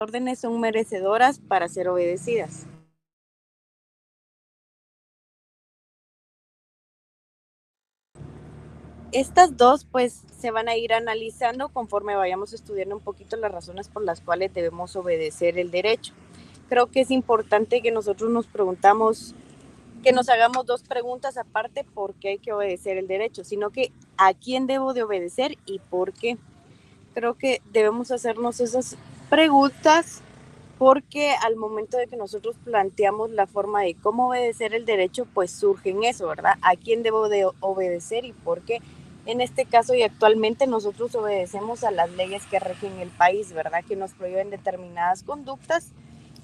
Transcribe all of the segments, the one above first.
órdenes son merecedoras para ser obedecidas. Estas dos pues se van a ir analizando conforme vayamos estudiando un poquito las razones por las cuales debemos obedecer el derecho. Creo que es importante que nosotros nos preguntamos, que nos hagamos dos preguntas aparte por qué hay que obedecer el derecho, sino que a quién debo de obedecer y por qué. Creo que debemos hacernos esas preguntas porque al momento de que nosotros planteamos la forma de cómo obedecer el derecho, pues surge en eso, ¿verdad? ¿A quién debo de obedecer y por qué? En este caso y actualmente nosotros obedecemos a las leyes que rigen el país, ¿verdad? Que nos prohíben determinadas conductas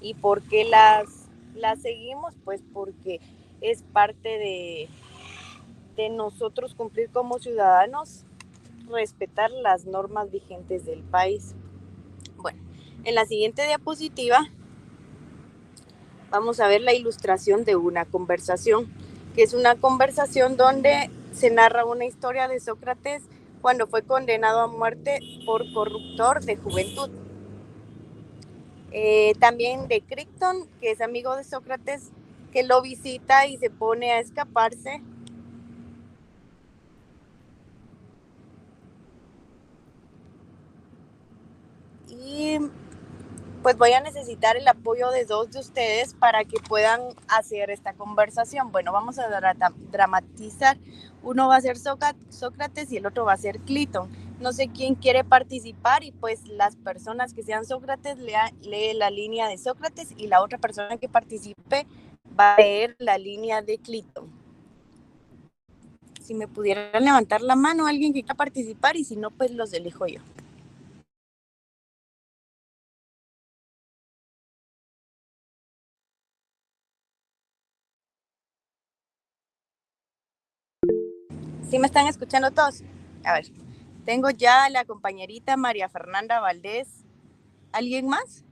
y por qué las seguimos, pues porque es parte de nosotros cumplir como ciudadanos, respetar las normas vigentes del país. Bueno, en la siguiente diapositiva vamos a ver la ilustración de una conversación, que es una conversación donde se narra una historia de Sócrates cuando fue condenado a muerte por corruptor de juventud. También de Crichton, que es amigo de Sócrates, que lo visita y se pone a escaparse. Y pues voy a necesitar el apoyo de dos de ustedes para que puedan hacer esta conversación. Bueno, vamos a dramatizar. Uno va a ser Sócrates y el otro va a ser Cliton. No sé quién quiere participar y pues las personas que sean Sócrates lee la línea de Sócrates y la otra persona que participe va a leer la línea de Cliton. Si me pudieran levantar la mano alguien que quiera participar y si no, pues los elijo yo. ¿Sí me están escuchando todos? A ver, tengo ya a la compañerita María Fernanda Valdés. ¿Alguien más?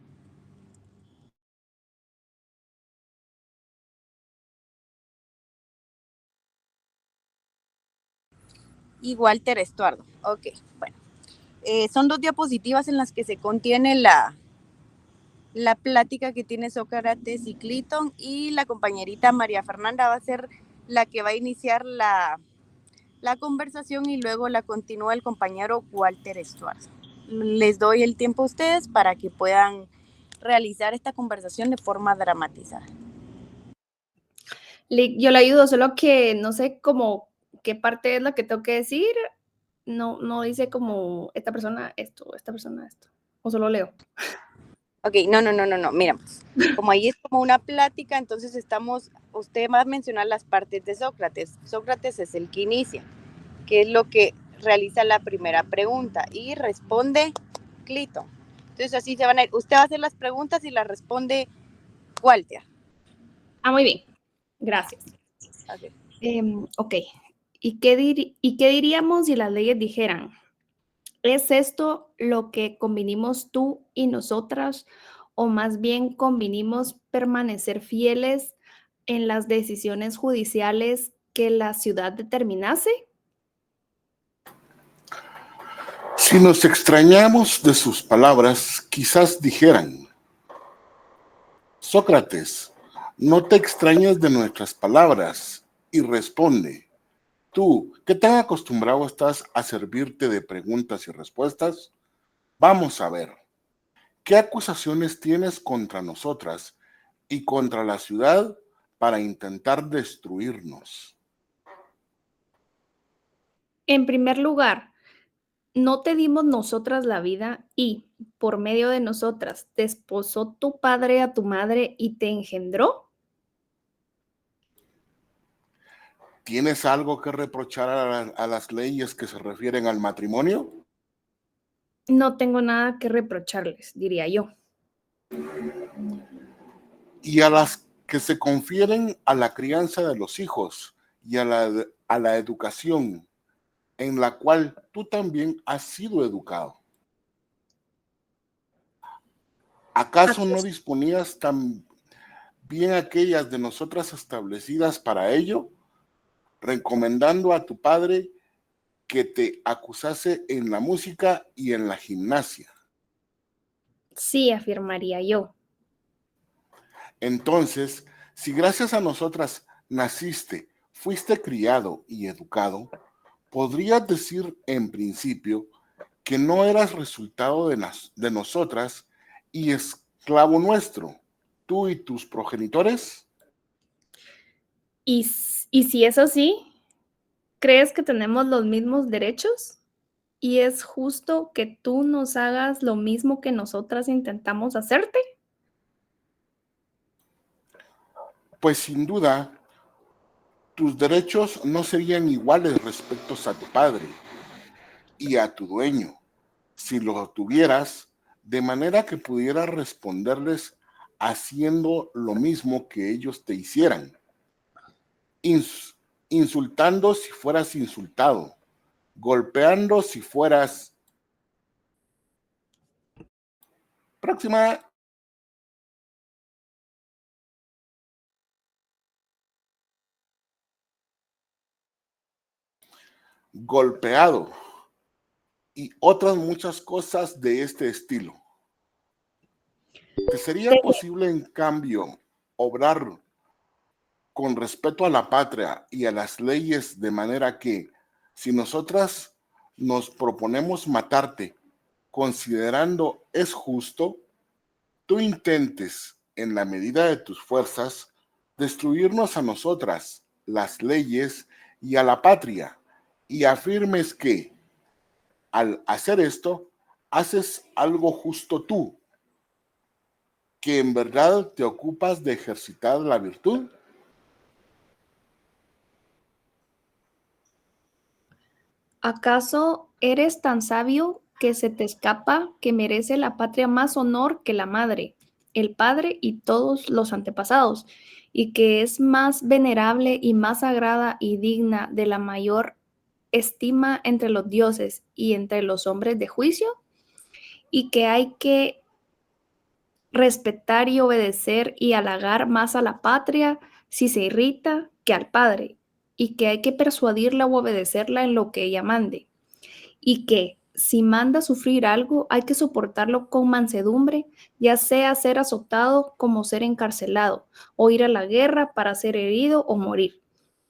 Y Walter Estuardo. Ok, bueno. Son dos diapositivas en las que se contiene la plática que tiene Sócrates y Cliton y la compañerita María Fernanda va a ser la que va a iniciar la conversación y luego la continúa el compañero Walter Estuardo. Les doy el tiempo a ustedes para que puedan realizar esta conversación de forma dramatizada. Yo le ayudo, solo que no sé cómo qué parte es la que tengo que decir. No dice como esta persona esto, esta persona esto. O solo leo. Ok, no. Mira, como ahí es como una plática, entonces usted va a mencionar las partes de Sócrates. Sócrates es el que inicia, que es lo que realiza la primera pregunta y responde Clito. Entonces así se van a ir. Usted va a hacer las preguntas y las responde Walter. Muy bien. Gracias. Okay. Ok. ¿Y qué diríamos si las leyes dijeran? ¿Es esto lo que convinimos tú y nosotras? ¿O más bien convinimos permanecer fieles en las decisiones judiciales que la ciudad determinase? Si nos extrañamos de sus palabras, quizás dijeran: Sócrates, no te extrañes de nuestras palabras, y responde: tú, ¿qué tan acostumbrado estás a servirte de preguntas y respuestas? Vamos a ver, ¿qué acusaciones tienes contra nosotras y contra la ciudad para intentar destruirnos? En primer lugar, ¿no te dimos nosotras la vida y, por medio de nosotras, desposó tu padre a tu madre y te engendró? ¿Tienes algo que reprochar a las leyes que se refieren al matrimonio? No tengo nada que reprocharles, diría yo. Y a las que se confieren a la crianza de los hijos y a la educación en la cual tú también has sido educado. ¿Acaso no disponías tan bien aquellas de nosotras establecidas para ello, recomendando a tu padre que te acusase en la música y en la gimnasia? Sí, afirmaría yo. Entonces, si gracias a nosotras naciste, fuiste criado y educado, podrías decir en principio que no eras resultado de nosotras y esclavo nuestro, tú y tus progenitores. Y si es así, ¿crees que tenemos los mismos derechos? ¿Y es justo que tú nos hagas lo mismo que nosotras intentamos hacerte? Pues sin duda, tus derechos no serían iguales respecto a tu padre y a tu dueño, si lo tuvieras, de manera que pudieras responderles haciendo lo mismo que ellos te hicieran, insultando si fueras insultado, golpeando si fueras próxima, golpeado y otras muchas cosas de este estilo. ¿Te sería posible, en cambio, obrar con respeto a la patria y a las leyes, de manera que, si nosotras nos proponemos matarte, considerando es justo, tú intentes, en la medida de tus fuerzas, destruirnos a nosotras, las leyes y a la patria, y afirmes que, al hacer esto, haces algo justo tú, que en verdad te ocupas de ejercitar la virtud? ¿Acaso eres tan sabio que se te escapa que merece la patria más honor que la madre, el padre y todos los antepasados, y que es más venerable y más sagrada y digna de la mayor estima entre los dioses y entre los hombres de juicio? Y que hay que respetar y obedecer y halagar más a la patria si se irrita que al padre, y que hay que persuadirla o obedecerla en lo que ella mande, y que si manda sufrir algo hay que soportarlo con mansedumbre, ya sea ser azotado como ser encarcelado, o ir a la guerra para ser herido o morir,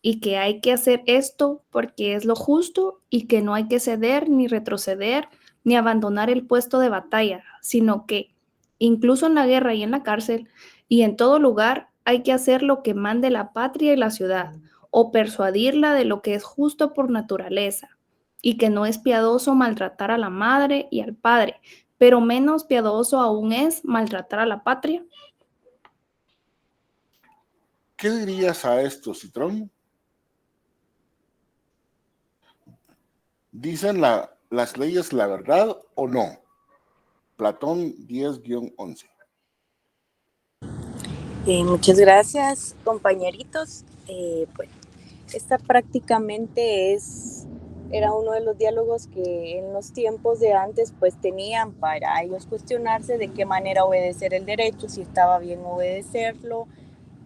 y que hay que hacer esto porque es lo justo y que no hay que ceder ni retroceder ni abandonar el puesto de batalla, sino que incluso en la guerra y en la cárcel y en todo lugar hay que hacer lo que mande la patria y la ciudad, o persuadirla de lo que es justo por naturaleza, y que no es piadoso maltratar a la madre y al padre, pero menos piadoso aún es maltratar a la patria. ¿Qué dirías a esto, Citrón? ¿Dicen las leyes la verdad o no? Platón 10-11. Muchas gracias, compañeritos. Bueno, esta prácticamente era uno de los diálogos que en los tiempos de antes pues tenían para ellos cuestionarse de qué manera obedecer el derecho, si estaba bien obedecerlo,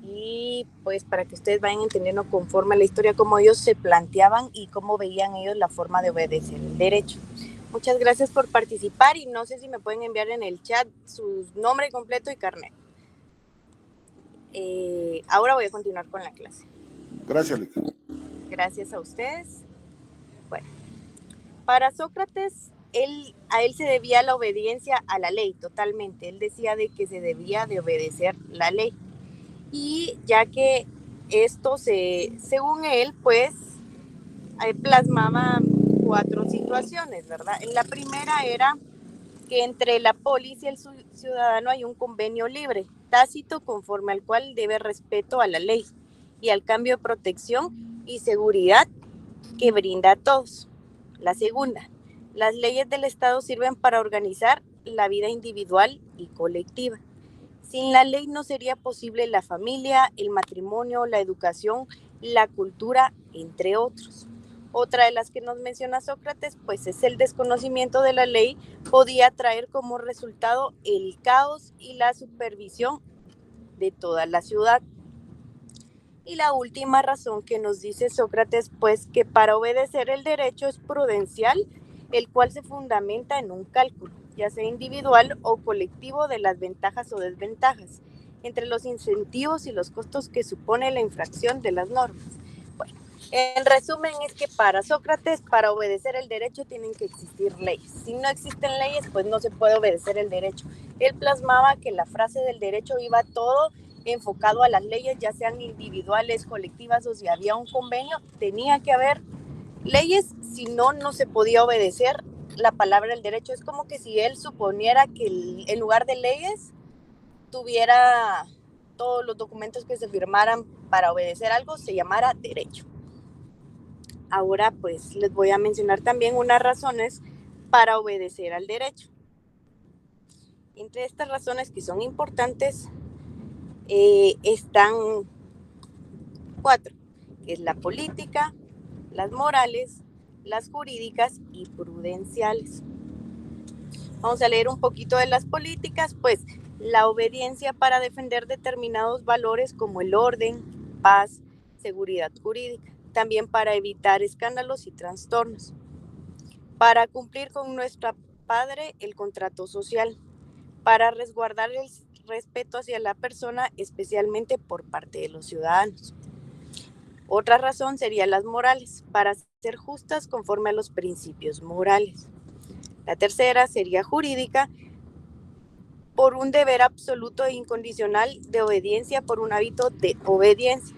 y pues para que ustedes vayan entendiendo conforme a la historia cómo ellos se planteaban y cómo veían ellos la forma de obedecer el derecho. Muchas gracias por participar y no sé si me pueden enviar en el chat su nombre completo y carnet. Ahora voy a continuar con la clase. Gracias, Lick. Gracias a ustedes. Bueno, para Sócrates, a él se debía la obediencia a la ley totalmente. Él decía de que se debía de obedecer la ley. Y ya que esto, según él, pues plasmaba 4 situaciones, ¿verdad? La primera era que entre la polis y el ciudadano hay un convenio libre, tácito, conforme al cual debe respeto a la ley y al cambio de protección y seguridad que brinda a todos. La segunda, las leyes del Estado sirven para organizar la vida individual y colectiva. Sin la ley no sería posible la familia, el matrimonio, la educación, la cultura, entre otros. Otra de las que nos menciona Sócrates, pues es el desconocimiento de la ley, podía traer como resultado el caos y la supervisión de toda la ciudad. Y la última razón que nos dice Sócrates, pues que para obedecer el derecho es prudencial, el cual se fundamenta en un cálculo. ya sea individual o colectivo, de las ventajas o desventajas, entre los incentivos y los costos que supone la infracción de las normas. Bueno, en resumen es que para Sócrates, para obedecer el derecho tienen que existir leyes. Si no existen leyes, pues no se puede obedecer el derecho. Él plasmaba que la frase del derecho iba todo enfocado a las leyes, ya sean individuales, colectivas, o si había un convenio, tenía que haber leyes, si no, no se podía obedecer la palabra del derecho. Es como que si él suponiera que en lugar de leyes tuviera todos los documentos que se firmaran para obedecer algo, se llamara derecho. Ahora pues les voy a mencionar también unas razones para obedecer al derecho. Entre estas razones que son importantes están 4, que es la política, las morales, las jurídicas y prudenciales. Vamos a leer un poquito de las políticas, pues la obediencia para defender determinados valores como el orden, paz, seguridad jurídica, también para evitar escándalos y trastornos, para cumplir con nuestro padre el contrato social, para resguardar el respeto hacia la persona, especialmente por parte de los ciudadanos. Otra razón sería las morales, para ser justas conforme a los principios morales. La tercera sería jurídica, por un deber absoluto e incondicional de obediencia, por un hábito de obediencia.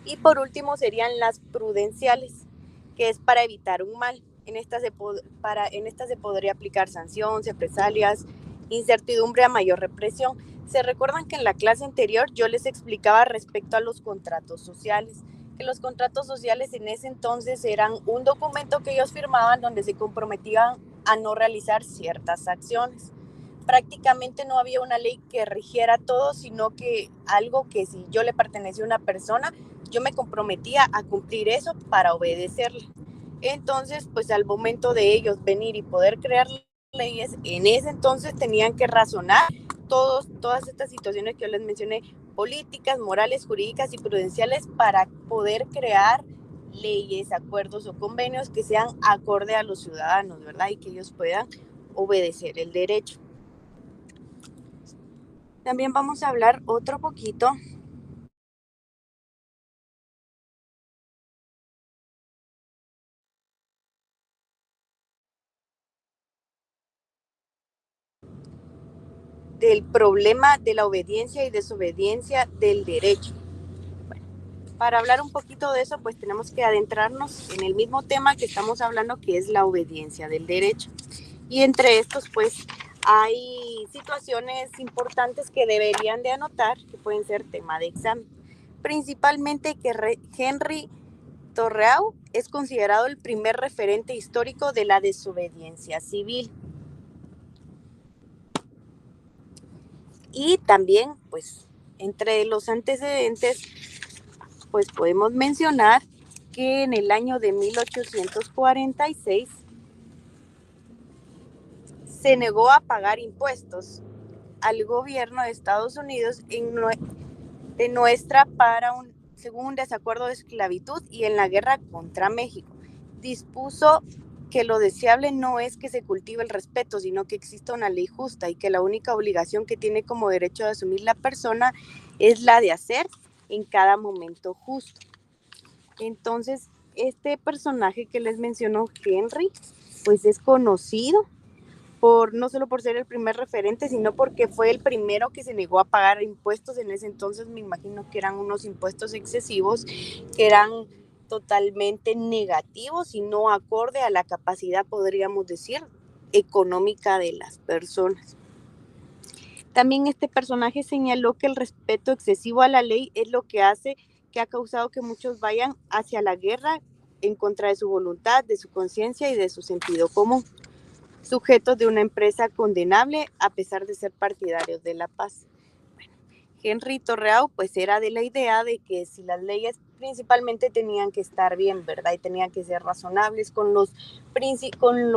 Y por último serían las prudenciales, que es para evitar un mal. En estas se podría aplicar sanción, represalias, incertidumbre a mayor represión. Se recuerdan que en la clase anterior yo les explicaba respecto a los contratos sociales, que los contratos sociales en ese entonces eran un documento que ellos firmaban donde se comprometían a no realizar ciertas acciones. Prácticamente no había una ley que rigiera todo, sino que algo que si yo le pertenecía a una persona, yo me comprometía a cumplir eso para obedecerle. Entonces, pues al momento de ellos venir y poder crear leyes, en ese entonces tenían que razonar todas estas situaciones que yo les mencioné, políticas, morales, jurídicas y prudenciales, para poder crear leyes, acuerdos o convenios que sean acorde a los ciudadanos, ¿verdad? Y que ellos puedan obedecer el derecho. También vamos a hablar otro poquito del problema de la obediencia y desobediencia del derecho. Bueno, para hablar un poquito de eso, pues tenemos que adentrarnos en el mismo tema que estamos hablando, que es la obediencia del derecho. Y entre estos, pues, hay situaciones importantes que deberían de anotar, que pueden ser tema de examen. Principalmente que Henry Torreau es considerado el primer referente histórico de la desobediencia civil. Y también, pues, entre los antecedentes, pues podemos mencionar que en el año de 1846 se negó a pagar impuestos al gobierno de Estados Unidos de nuestra según un desacuerdo de esclavitud y en la guerra contra México. Dispuso que lo deseable no es que se cultive el respeto, sino que exista una ley justa y que la única obligación que tiene como derecho de asumir la persona es la de hacer en cada momento justo. Entonces, este personaje que les mencionó, Henry, pues es conocido no solo por ser el primer referente, sino porque fue el primero que se negó a pagar impuestos. En ese entonces me imagino que eran unos impuestos excesivos, que eran totalmente negativos y no acorde a la capacidad, podríamos decir, económica de las personas. También este personaje señaló que el respeto excesivo a la ley es lo que ha causado que muchos vayan hacia la guerra en contra de su voluntad, de su conciencia y de su sentido común, sujetos de una empresa condenable a pesar de ser partidarios de la paz. Bueno, Henry Torreau pues era de la idea de que si las leyes principalmente tenían que estar bien, ¿verdad? Y tenían que ser razonables con lo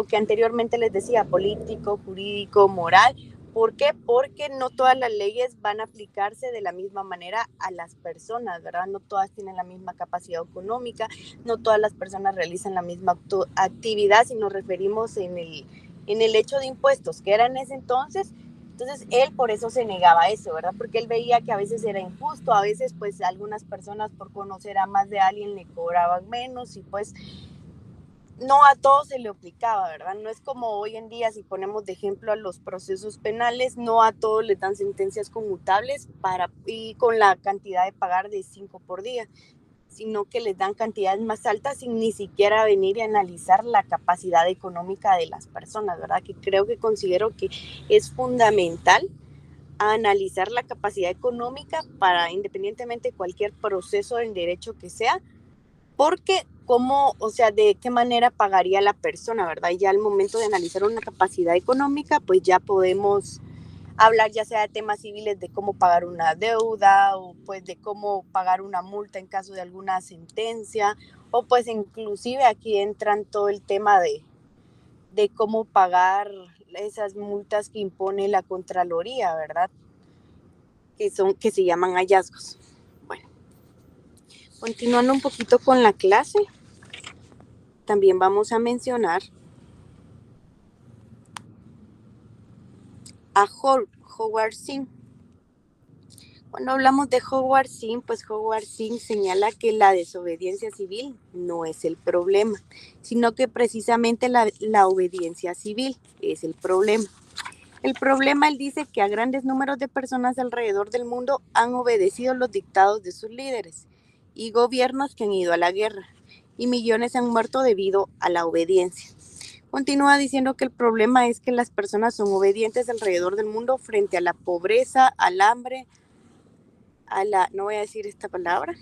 que anteriormente les decía, político, jurídico, moral. ¿Por qué? Porque no todas las leyes van a aplicarse de la misma manera a las personas, ¿verdad? No todas tienen la misma capacidad económica, no todas las personas realizan la misma actividad si nos referimos en en el hecho de impuestos, que era en ese entonces. Entonces él por eso se negaba a eso, ¿verdad? Porque él veía que a veces era injusto, a veces pues algunas personas por conocer a más de alguien le cobraban menos y pues no a todos se le aplicaba, ¿verdad? No es como hoy en día, si ponemos de ejemplo a los procesos penales, no a todos les dan sentencias conmutables y con la cantidad de pagar de 5 por día, sino que les dan cantidades más altas sin ni siquiera venir y analizar la capacidad económica de las personas, ¿verdad? Que considero que es fundamental analizar la capacidad económica para, independientemente de cualquier proceso en derecho que sea, porque de qué manera pagaría la persona, ¿verdad? Y ya al momento de analizar una capacidad económica, pues ya podemos hablar ya sea de temas civiles, de cómo pagar una deuda, o pues de cómo pagar una multa en caso de alguna sentencia, o pues inclusive aquí entran todo el tema de cómo pagar esas multas que impone la Contraloría, ¿verdad? Que se llaman hallazgos. Bueno, continuando un poquito con la clase, también vamos a mencionar a Howard Zinn. Cuando hablamos de Howard Zinn, pues Howard Zinn señala que la desobediencia civil no es el problema, sino que precisamente la obediencia civil es el problema. El problema, él dice, que a grandes números de personas alrededor del mundo han obedecido los dictados de sus líderes y gobiernos que han ido a la guerra, y millones han muerto debido a la obediencia. Continúa diciendo que el problema es que las personas son obedientes alrededor del mundo frente a la pobreza, al hambre, no voy a decir esta palabra,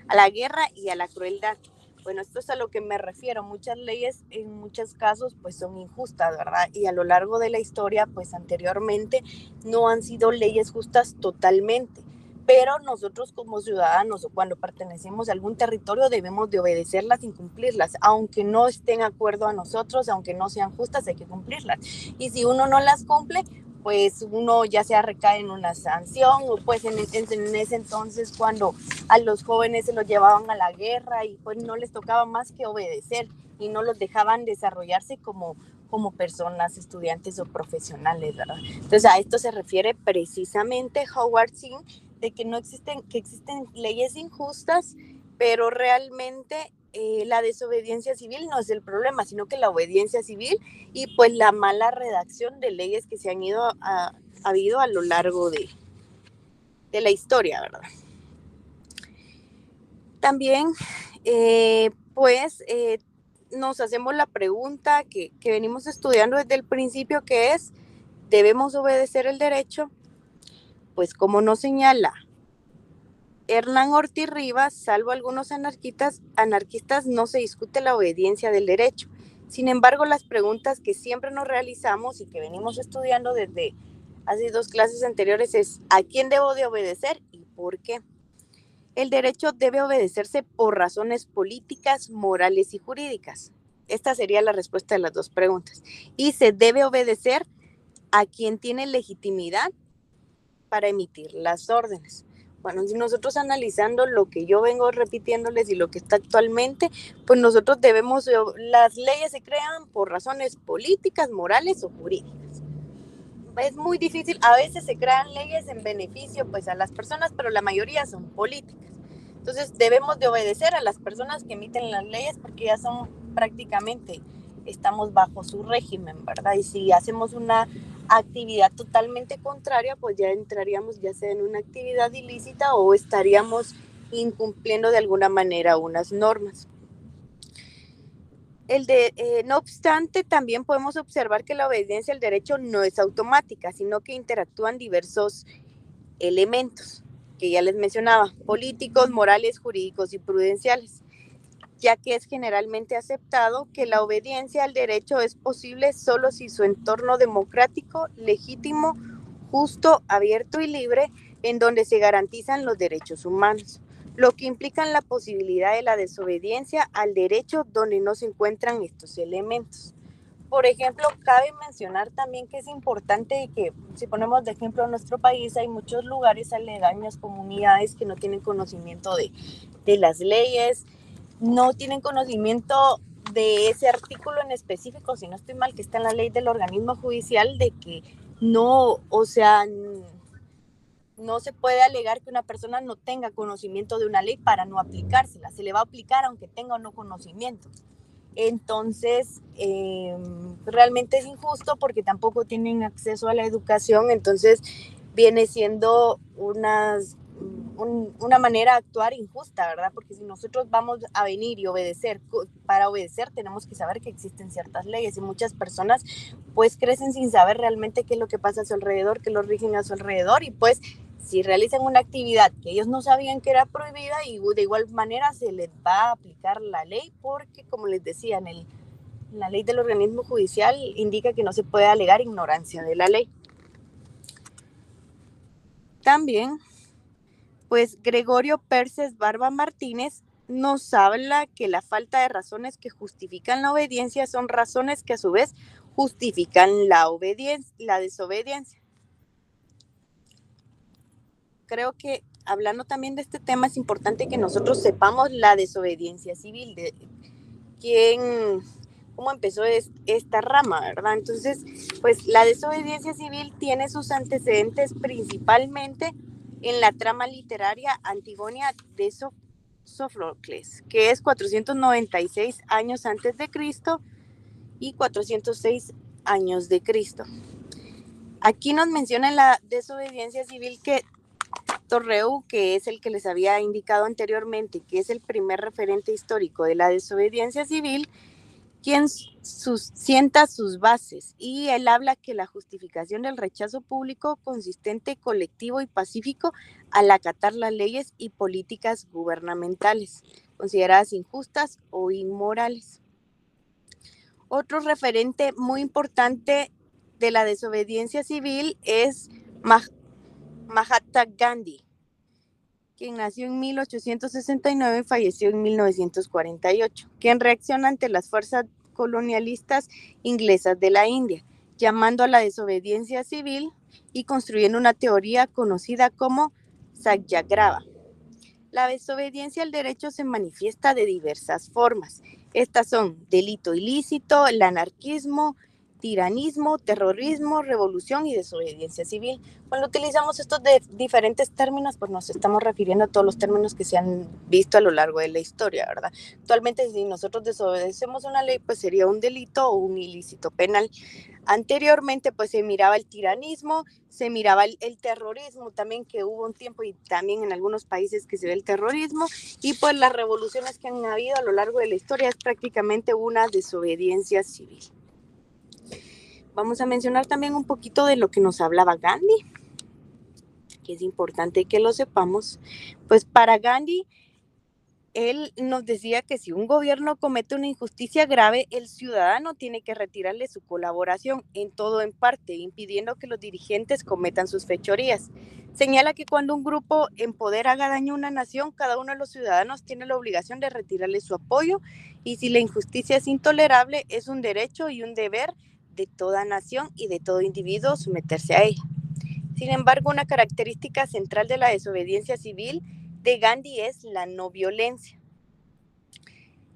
a la guerra y a la crueldad. Bueno, esto es a lo que me refiero. Muchas leyes en muchos casos pues son injustas, ¿verdad? Y a lo largo de la historia, pues anteriormente no han sido leyes justas totalmente. Pero nosotros como ciudadanos o cuando pertenecemos a algún territorio debemos de obedecerlas y cumplirlas. Aunque no estén de acuerdo a nosotros, aunque no sean justas, hay que cumplirlas. Y si uno no las cumple, pues uno ya sea recae en una sanción, o pues en ese entonces cuando a los jóvenes se los llevaban a la guerra y pues no les tocaba más que obedecer y no los dejaban desarrollarse como personas, estudiantes o profesionales, ¿verdad? Entonces a esto se refiere precisamente Howard Zinn, de que existen leyes injustas, pero realmente la desobediencia civil no es el problema, sino que la obediencia civil y pues la mala redacción de leyes que se han habido a lo largo de la historia, ¿verdad? También, nos hacemos la pregunta que venimos estudiando desde el principio, que es, ¿debemos obedecer el derecho? Pues como nos señala Hernán Ortiz Rivas, salvo algunos anarquistas, no se discute la obediencia del derecho. Sin embargo, las preguntas que siempre nos realizamos y que venimos estudiando desde hace 2 clases anteriores es, ¿a quién debo de obedecer y por qué? El derecho debe obedecerse por razones políticas, morales y jurídicas. Esta sería la respuesta de las 2 preguntas. Y se debe obedecer a quien tiene legitimidad para emitir las órdenes. Bueno, si nosotros analizando lo que yo vengo repitiéndoles y lo que está actualmente, pues nosotros las leyes se crean por razones políticas, morales o jurídicas. Es muy difícil, a veces se crean leyes en beneficio pues a las personas, pero la mayoría son políticas. Entonces debemos de obedecer a las personas que emiten las leyes porque ya son prácticamente, estamos bajo su régimen, ¿verdad? Y si hacemos una actividad totalmente contraria, pues ya entraríamos ya sea en una actividad ilícita o estaríamos incumpliendo de alguna manera unas normas. No obstante, también podemos observar que la obediencia al derecho no es automática, sino que interactúan diversos elementos que ya les mencionaba, políticos, morales, jurídicos y prudenciales, ya que es generalmente aceptado que la obediencia al derecho es posible solo si su entorno democrático, legítimo, justo, abierto y libre, en donde se garantizan los derechos humanos, lo que implica la posibilidad de la desobediencia al derecho donde no se encuentran estos elementos. Por ejemplo, cabe mencionar también que es importante que, si ponemos de ejemplo a nuestro país, hay muchos lugares aledaños, comunidades que no tienen conocimiento de las leyes, no tienen conocimiento de ese artículo en específico, si no estoy mal, que está en la ley del organismo judicial, de que no, o sea, no se puede alegar que una persona no tenga conocimiento de una ley para no aplicársela. Se le va a aplicar aunque tenga o no conocimiento. Entonces, realmente es injusto porque tampoco tienen acceso a la educación. Entonces, viene siendo una manera de actuar injusta, ¿verdad? Porque si nosotros vamos a venir y obedecer, para obedecer tenemos que saber que existen ciertas leyes, y muchas personas pues crecen sin saber realmente qué es lo que pasa a su alrededor, qué lo rigen a su alrededor, y pues si realizan una actividad que ellos no sabían que era prohibida, y de igual manera se les va a aplicar la ley, porque como les decía, en la ley del organismo judicial indica que no se puede alegar ignorancia de la ley. También, pues Gregorio Perces Barba Martínez nos habla que la falta de razones que justifican la obediencia son razones que a su vez justifican la desobediencia. Creo que hablando también de este tema es importante que nosotros sepamos la desobediencia civil, de cómo empezó esta rama, ¿verdad? Entonces, pues la desobediencia civil tiene sus antecedentes principalmente en la trama literaria Antigonia de Sófocles, que es 496 años antes de Cristo y 406 años de Cristo. Aquí nos menciona en la desobediencia civil que Torreu, que es el que les había indicado anteriormente, que es el primer referente histórico de la desobediencia civil, quien sienta sus bases, y él habla que la justificación del rechazo público consistente, colectivo y pacífico al acatar las leyes y políticas gubernamentales consideradas injustas o inmorales. Otro referente muy importante de la desobediencia civil es Mahatma Gandhi, quien nació en 1869 y falleció en 1948, quien reacciona ante las fuerzas colonialistas inglesas de la India, llamando a la desobediencia civil y construyendo una teoría conocida como Satyagraha. La desobediencia al derecho se manifiesta de diversas formas. Estas son delito ilícito, el anarquismo, tiranismo, terrorismo, revolución y desobediencia civil. Cuando utilizamos estos diferentes términos, pues nos estamos refiriendo a todos los términos que se han visto a lo largo de la historia, ¿verdad? Actualmente, si nosotros desobedecemos una ley, pues sería un delito o un ilícito penal. Anteriormente, pues se miraba el tiranismo, se miraba el terrorismo también, que hubo un tiempo y también en algunos países que se ve el terrorismo, y pues las revoluciones que han habido a lo largo de la historia es prácticamente una desobediencia civil. Vamos a mencionar también un poquito de lo que nos hablaba Gandhi, que es importante que lo sepamos. Pues para Gandhi, él nos decía que si un gobierno comete una injusticia grave, el ciudadano tiene que retirarle su colaboración en todo o en parte, impidiendo que los dirigentes cometan sus fechorías. Señala que cuando un grupo en poder haga daño a una nación, cada uno de los ciudadanos tiene la obligación de retirarle su apoyo, y si la injusticia es intolerable, es un derecho y un deber de toda nación y de todo individuo someterse a ella. Sin embargo, una característica central de la desobediencia civil de Gandhi es la no violencia.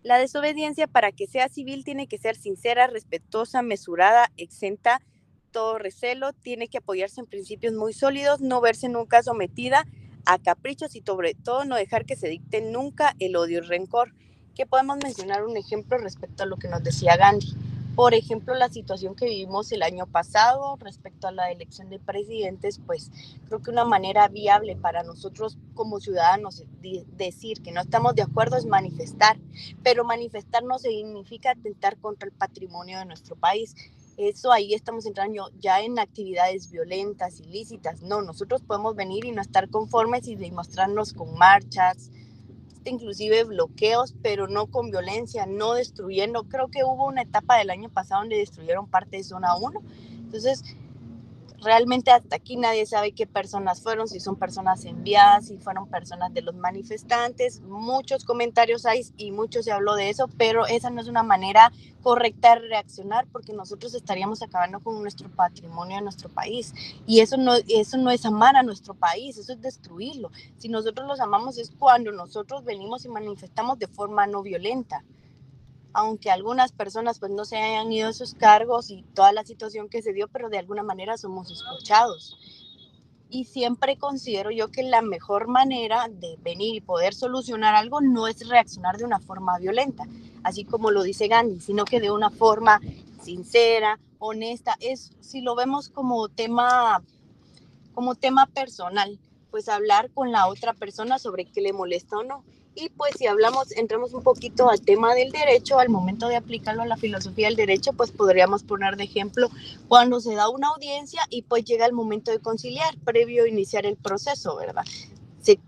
La desobediencia, para que sea civil, tiene que ser sincera, respetuosa, mesurada, exenta todo recelo, tiene que apoyarse en principios muy sólidos, no verse nunca sometida a caprichos y sobre todo no dejar que se dicte nunca el odio y rencor. Que podemos mencionar un ejemplo respecto a lo que nos decía Gandhi. Por ejemplo, la situación que vivimos el año pasado respecto a la elección de presidentes, pues creo que una manera viable para nosotros como ciudadanos decir que no estamos de acuerdo es manifestar, pero manifestar no significa atentar contra el patrimonio de nuestro país. Eso ahí estamos entrando ya en actividades violentas, ilícitas. No, nosotros podemos venir y no estar conformes y demostrarnos con marchas, inclusive bloqueos, pero no con violencia, no destruyendo. Creo que hubo una etapa del año pasado donde destruyeron parte de zona 1. Entonces, realmente hasta aquí nadie sabe qué personas fueron, si son personas enviadas, si fueron personas de los manifestantes. Muchos comentarios hay y mucho se habló de eso, pero esa no es una manera correcta de reaccionar, porque nosotros estaríamos acabando con nuestro patrimonio de nuestro país, y eso no es amar a nuestro país, eso es destruirlo. Si nosotros los amamos es cuando nosotros venimos y manifestamos de forma no violenta. aunque algunas personas pues no se hayan ido a sus cargos y toda la situación que se dio, pero de alguna manera somos escuchados. Y siempre considero yo que la mejor manera de venir y poder solucionar algo no es reaccionar de una forma violenta, así como lo dice Gandhi, sino que de una forma sincera, honesta. Es, si lo vemos como tema personal, pues hablar con la otra persona sobre qué le molesta o no. Y pues si entramos un poquito al tema del derecho, al momento de aplicarlo a la filosofía del derecho, pues podríamos poner de ejemplo cuando se da una audiencia y pues llega el momento de conciliar, previo a iniciar el proceso, ¿verdad?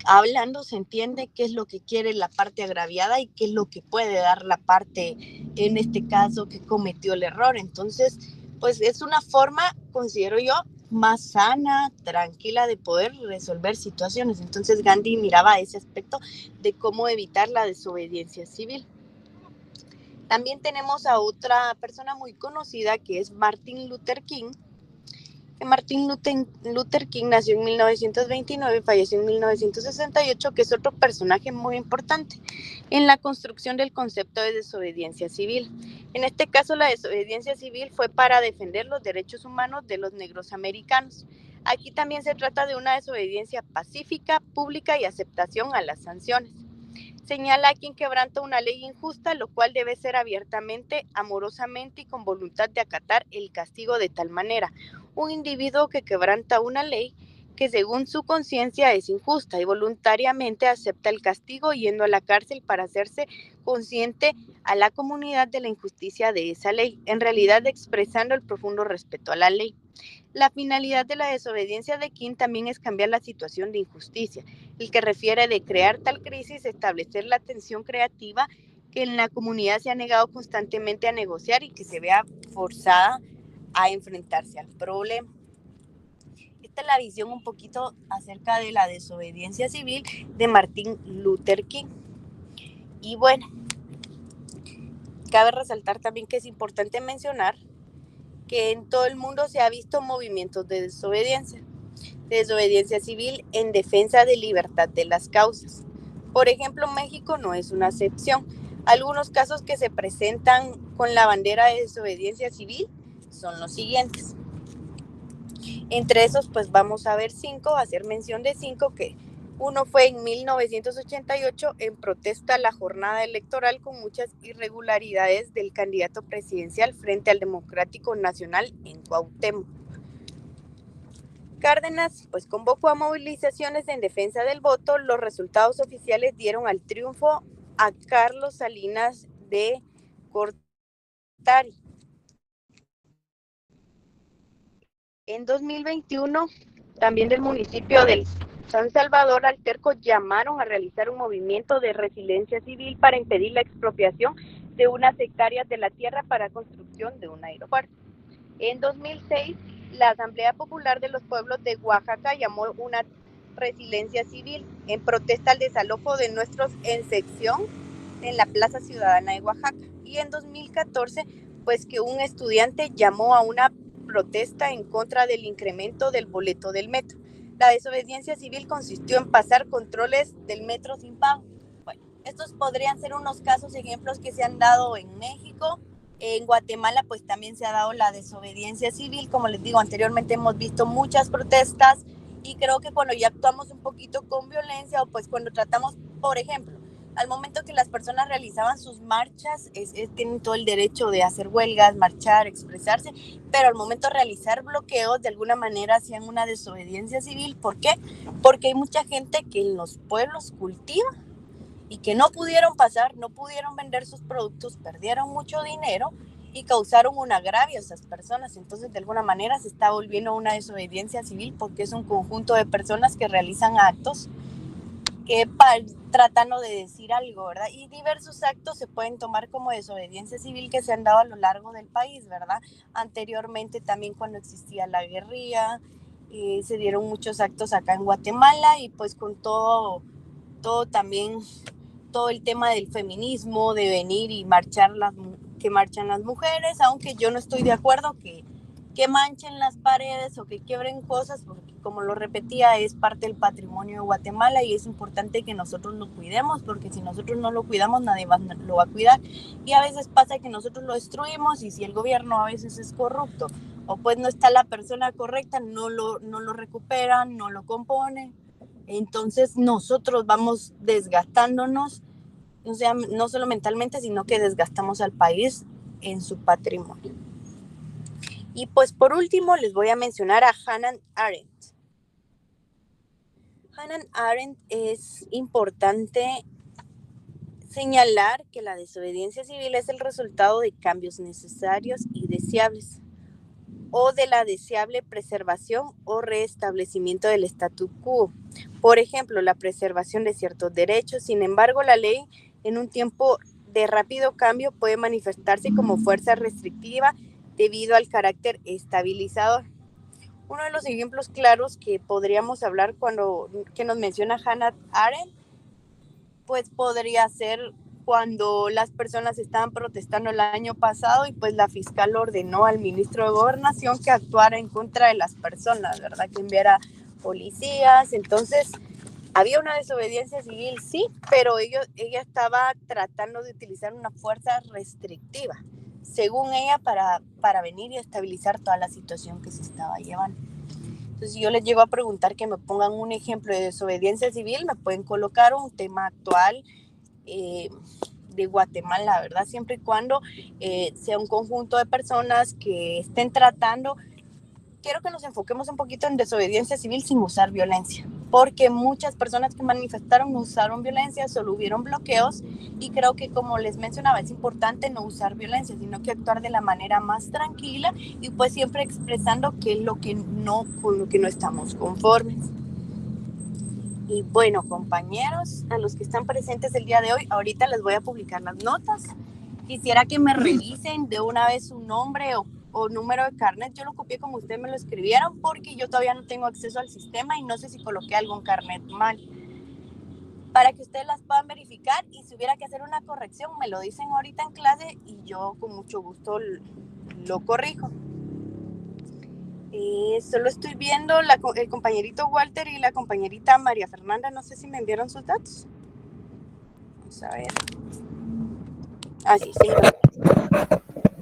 Hablando se entiende qué es lo que quiere la parte agraviada y qué es lo que puede dar la parte, en este caso, que cometió el error. Entonces, pues es una forma, considero yo, más sana, tranquila de poder resolver situaciones. Entonces Gandhi miraba ese aspecto de cómo evitar la desobediencia civil. También tenemos a otra persona muy conocida que es Martin Luther King. Martin Luther King nació en 1929 y falleció en 1968, que es otro personaje muy importante en la construcción del concepto de desobediencia civil. En este caso, la desobediencia civil fue para defender los derechos humanos de los negros americanos. Aquí también se trata de una desobediencia pacífica, pública y aceptación a las sanciones. Señala a quien quebranta una ley injusta, lo cual debe ser abiertamente, amorosamente y con voluntad de acatar el castigo de tal manera. Un individuo que quebranta una ley que según su conciencia es injusta y voluntariamente acepta el castigo yendo a la cárcel para hacerse consciente a la comunidad de la injusticia de esa ley, en realidad expresando el profundo respeto a la ley. La finalidad de la desobediencia de King también es cambiar la situación de injusticia, el que refiere de crear tal crisis, establecer la tensión creativa que en la comunidad se ha negado constantemente a negociar y que se vea forzada a enfrentarse al problema. Esta es la visión un poquito acerca de la desobediencia civil de Martin Luther King. Y bueno, cabe resaltar también que es importante mencionar que en todo el mundo se ha visto movimientos de desobediencia civil en defensa de libertad de las causas. Por ejemplo, México no es una excepción. Algunos casos que se presentan con la bandera de desobediencia civil son los siguientes. Entre esos, pues vamos a ver 5, a hacer mención de 5, que uno fue en 1988 en protesta a la jornada electoral con muchas irregularidades del candidato presidencial frente al Democrático Nacional en Cuauhtémoc. Cárdenas pues convocó a movilizaciones en defensa del voto. Los resultados oficiales dieron al triunfo a Carlos Salinas de Gortari. En 2021, también del municipio de San Salvador Alterco llamaron a realizar un movimiento de resiliencia civil para impedir la expropiación de unas hectáreas de la tierra para construcción de un aeropuerto. En 2006, la Asamblea Popular de los Pueblos de Oaxaca llamó una resiliencia civil en protesta al desalojo de nuestros en sección en la Plaza Ciudadana de Oaxaca. Y en 2014, pues que un estudiante llamó a una protesta en contra del incremento del boleto del metro. La desobediencia civil consistió en pasar controles del metro sin pago. Bueno, estos podrían ser unos casos, ejemplos que se han dado en México. En Guatemala pues también se ha dado la desobediencia civil. Como les digo, anteriormente hemos visto muchas protestas y creo que cuando ya actuamos un poquito con violencia o pues cuando tratamos, por ejemplo, al momento que las personas realizaban sus marchas, tienen todo el derecho de hacer huelgas, marchar, expresarse, pero al momento de realizar bloqueos, de alguna manera hacían una desobediencia civil. ¿Por qué? Porque hay mucha gente que en los pueblos cultiva y que no pudieron pasar, no pudieron vender sus productos, perdieron mucho dinero y causaron un agravio a esas personas. Entonces, de alguna manera se está volviendo una desobediencia civil porque es un conjunto de personas que realizan actos que tratando de decir algo, ¿verdad? Y diversos actos se pueden tomar como desobediencia civil que se han dado a lo largo del país, ¿verdad? Anteriormente también cuando existía la guerrilla, se dieron muchos actos acá en Guatemala y pues con todo también, todo el tema del feminismo, de venir y marchar que marchan las mujeres, aunque yo no estoy de acuerdo que manchen las paredes o que quiebren cosas, porque como lo repetía, es parte del patrimonio de Guatemala y es importante que nosotros lo cuidemos, porque si nosotros no lo cuidamos, nadie lo va a cuidar. Y a veces pasa que nosotros lo destruimos, y si el gobierno a veces es corrupto o pues no está la persona correcta, no lo recuperan, no lo componen. Entonces nosotros vamos desgastándonos, o sea, no solo mentalmente, sino que desgastamos al país en su patrimonio. Y pues por último les voy a mencionar a Hannah Arendt. Hannah Arendt, es importante señalar que la desobediencia civil es el resultado de cambios necesarios y deseables, o de la deseable preservación o restablecimiento del statu quo. Por ejemplo, la preservación de ciertos derechos. Sin embargo, la ley en un tiempo de rápido cambio puede manifestarse como fuerza restrictiva debido al carácter estabilizador. Uno de los ejemplos claros que podríamos hablar que nos menciona Hannah Arendt, pues podría ser cuando las personas estaban protestando el año pasado y pues la fiscal ordenó al ministro de Gobernación que actuara en contra de las personas, ¿verdad? Que enviara policías. Entonces, había una desobediencia civil, sí, pero ella estaba tratando de utilizar una fuerza restrictiva, según ella, para venir y estabilizar toda la situación que se estaba llevando. Entonces, si yo les llego a preguntar que me pongan un ejemplo de desobediencia civil, me pueden colocar un tema actual de Guatemala, ¿verdad? Siempre y cuando sea un conjunto de personas que estén tratando. Quiero que nos enfoquemos un poquito en desobediencia civil sin usar violencia, porque muchas personas que manifestaron no usaron violencia, solo hubieron bloqueos, y creo que, como les mencionaba, es importante no usar violencia, sino que actuar de la manera más tranquila y pues siempre expresando qué es con lo que no estamos conformes. Y bueno, compañeros, a los que están presentes el día de hoy, ahorita les voy a publicar las notas. Quisiera que me revisen de una vez su nombre o número de carnet. Yo lo copié como ustedes me lo escribieron, porque yo todavía no tengo acceso al sistema y no sé si coloqué algún carnet mal. Para que ustedes las puedan verificar, y si hubiera que hacer una corrección, me lo dicen ahorita en clase y yo con mucho gusto lo corrijo. Solo estoy viendo el compañerito Walter y la compañerita María Fernanda, no sé si me enviaron sus datos. Vamos a ver. Sí.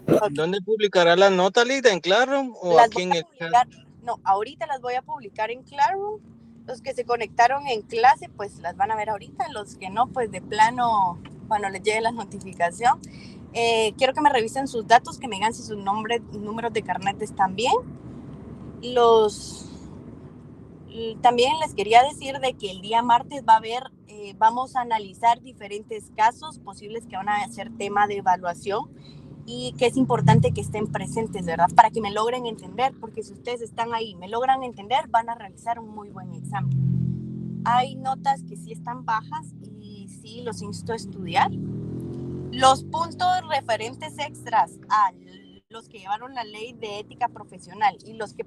Okay. ¿Dónde publicará la nota, Lida? ¿En Classroom o las aquí en el chat? No, ahorita las voy a publicar en Classroom. Los que se conectaron en clase, pues las van a ver ahorita. Los que no, pues de plano, cuando les llegue la notificación. Quiero que me revisen sus datos, que me digan si sus números de carnet están bien. También les quería decir de que el día martes vamos a analizar diferentes casos posibles que van a ser tema de evaluación, y que es importante que estén presentes, ¿verdad? Para que me logren entender, porque si ustedes están ahí, me logran entender, van a realizar un muy buen examen. Hay notas que sí están bajas y sí los insto a estudiar. Los puntos referentes extras a los que llevaron la ley de ética profesional y los que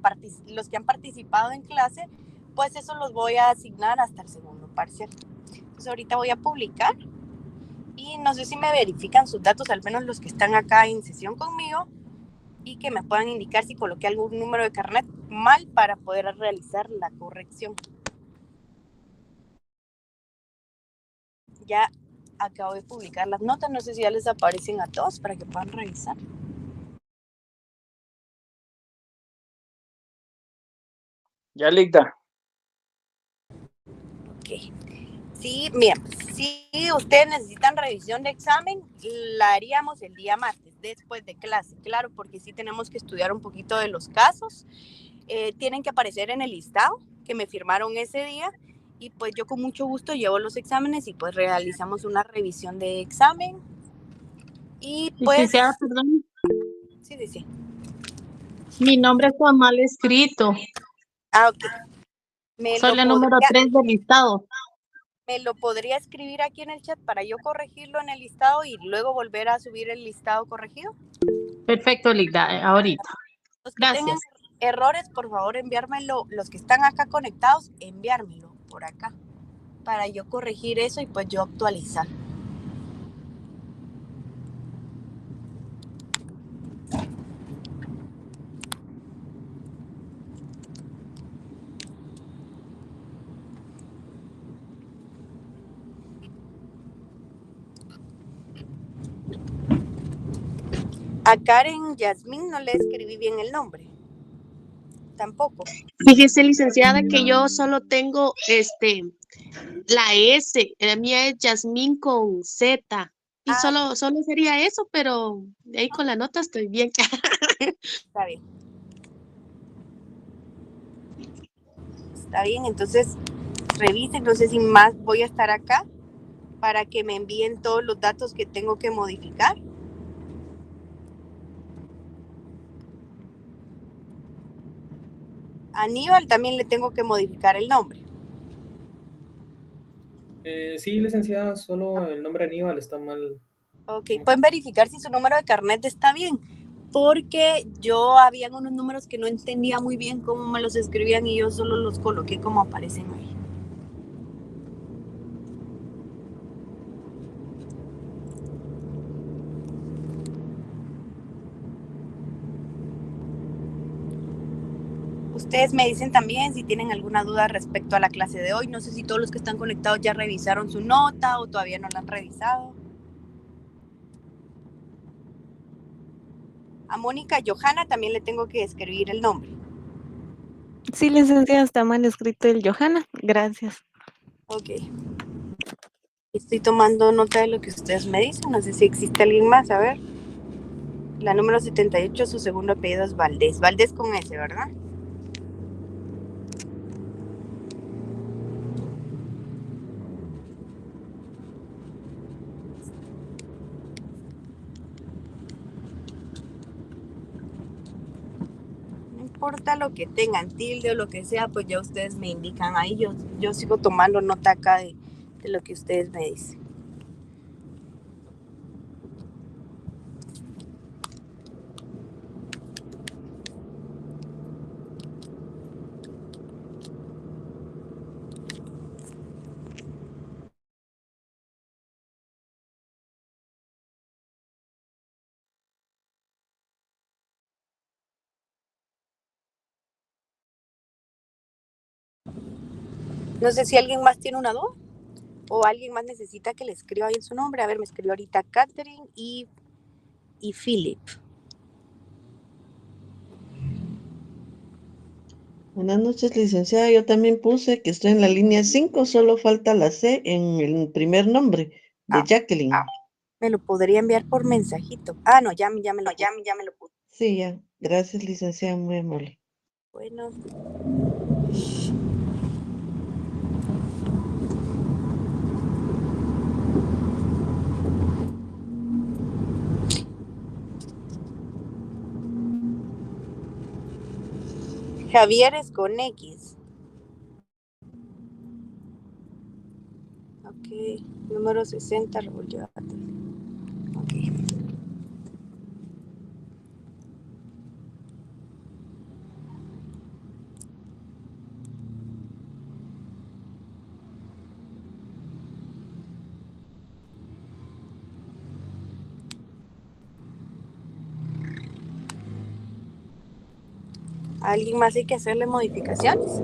han participado en clase, pues eso los voy a asignar hasta el segundo parcial. Entonces ahorita voy a publicar y no sé si me verifican sus datos, al menos los que están acá en sesión conmigo, y que me puedan indicar si coloqué algún número de carnet mal para poder realizar la corrección. Ya acabo de publicar las notas, no sé si ya les aparecen a todos para que puedan revisar. Ya, Lida. Ok. Sí, bien, si ustedes necesitan revisión de examen, la haríamos el día martes, después de clase, claro, porque sí tenemos que estudiar un poquito de los casos. Tienen que aparecer en el listado que me firmaron ese día, y pues yo con mucho gusto llevo los exámenes y pues realizamos una revisión de examen. Y pues... perdón. Sí. Mi nombre está mal escrito. Ok. Soy la número 3 del listado. ¿Me lo podría escribir aquí en el chat para yo corregirlo en el listado y luego volver a subir el listado corregido? Perfecto, Lida, ahorita. Los que Gracias. tengan errores, por favor, enviármelo. Los que están acá conectados, enviármelo por acá para yo corregir eso y pues yo actualizar. A Karen Yasmín no le escribí bien el nombre. Tampoco. Fíjese, licenciada, que yo solo tengo la S. La mía es Yasmín con Z. Y Ah, solo sería eso, pero de ahí con la nota estoy bien. está bien. Está bien, entonces revisen, no sé si más voy a estar acá para que me envíen todos los datos que tengo que modificar. A Aníbal también le tengo que modificar el nombre. Sí, licenciada, solo el nombre Aníbal está mal. Ok, pueden verificar si su número de carnet está bien, porque yo habían unos números que no entendía muy bien cómo me los escribían y yo solo los coloqué como aparecen ahí. Ustedes me dicen también si tienen alguna duda respecto a la clase de hoy. No sé si todos los que están conectados ya revisaron su nota o todavía no la han revisado. A Mónica Johanna también le tengo que escribir el nombre. Sí, licenciada, está mal escrito el Johanna. Gracias. Ok. Estoy tomando nota de lo que ustedes me dicen. No sé si existe alguien más. A ver. La número 78, su segundo apellido es Valdés. Valdés con S, ¿verdad? No importa lo que tengan, tilde o lo que sea, pues ya ustedes me indican ahí. Yo sigo tomando nota acá de lo que ustedes me dicen. No sé si alguien más tiene una duda o alguien más necesita que le escriba bien su nombre. A ver, me escribió ahorita Catherine y Philip. Buenas noches, licenciada. Yo también puse que estoy en la línea 5, solo falta la C en el primer nombre de Jacqueline. Me lo podría enviar por mensajito. No, ya me lo puse. Sí, ya. Gracias, licenciada, muy amable. Bueno. Javier es con X. Ok. Número 60, Raúl Llévate. Ok. ¿A alguien más hay que hacerle modificaciones?